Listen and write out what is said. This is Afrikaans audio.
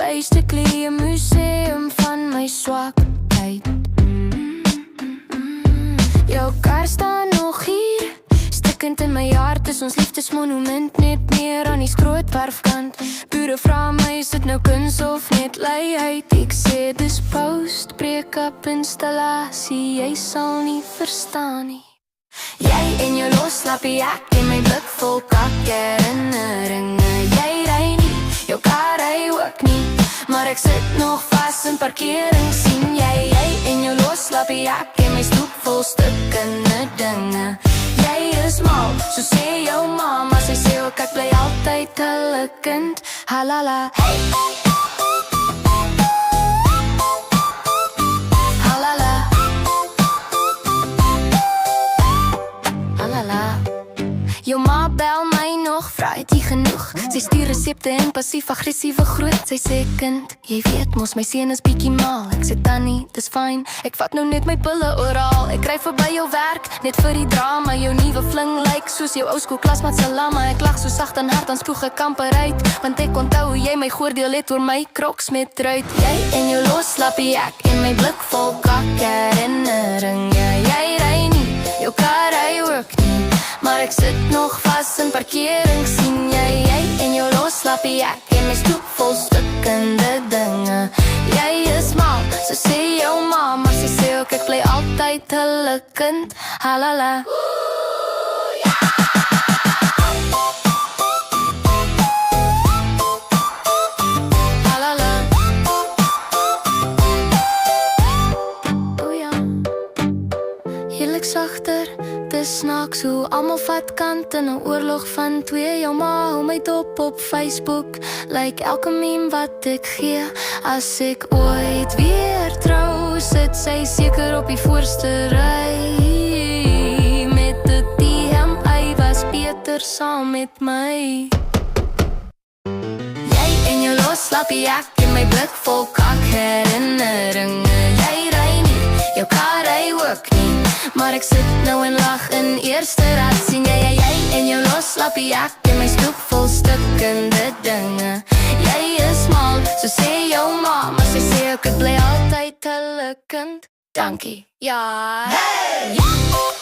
basically 'n museum van my swakheid. Jou kar staan nog hier, stikkend in my hart is ons liefdesmonument, net meer aan die skrootwerfkant. Bure vra my, is dit nou kuns of net luiheid? Ek sê dis post, break-up installasie, jy sal nie verstaan nie. Jy en jou loslappie, ek en my blik vol kak herinneringe. Jy ry nie, jou kar ry ook nie, maar ek sit nog vas in parkering, sien jy? Jy en jou loslappie, ek en my stoep vol stukkende dinge. Jy is mal, so sê jou mama, sy sê ook ek bly altyd hulle kind. Halala, hey. Halala, halala. Jou ma bel my nog, vra het jy genoeg? Sy stuur resepte en passief-aggressiewe groet. Sy sê kind, jy weet mos my seun is bietjie mal. Ek sê tannie, dis fyn, ek vat nou net my pille oral. Ek ry verby jou werk, net vir die drama. Jou nuwe fling lyk soos jou ou skoolklasmaat se lamma. Ek lag so sag en hard, dan spoeg ek amper uit, want ek onthou hoe jy my goordeel het oor my kroks met truit. Jy en jou loslappie, ek en my blik vol kak herinneringe. Jy ry nie, jou kar ry ook nie, maar ek sit nog vas in parkering, sien jy? Jy en jou loslappie, ek en my stoep vol stukkende dinge. Jy is mal, so sê jou mama, sy sê ook ek bly altyd hulle kind. Halala. Halala. O ja, heerlik sagter. Dis snaaks hoe almal vat kant in 'n oorlog van twee. Jou ma hou my dop op Facebook, like elke meme wat ek gee. As ek ooit weer trou, sit sy seker op die voorste ry. Met 'n TMI was beter saam met my. Jy en jou loslappie, ek en my blik vol kak herinneringe. Jy ry nie, jou kar ry ook nie, maar ek sit nou en lag in eerste raad, sien jy? Jy en jou loslappie, ek en my stoep vol stukkende dinge. Jy is mal, so sê jou mama, sy sê ek bly altyd hulle kind. Dankie, ja. Hey!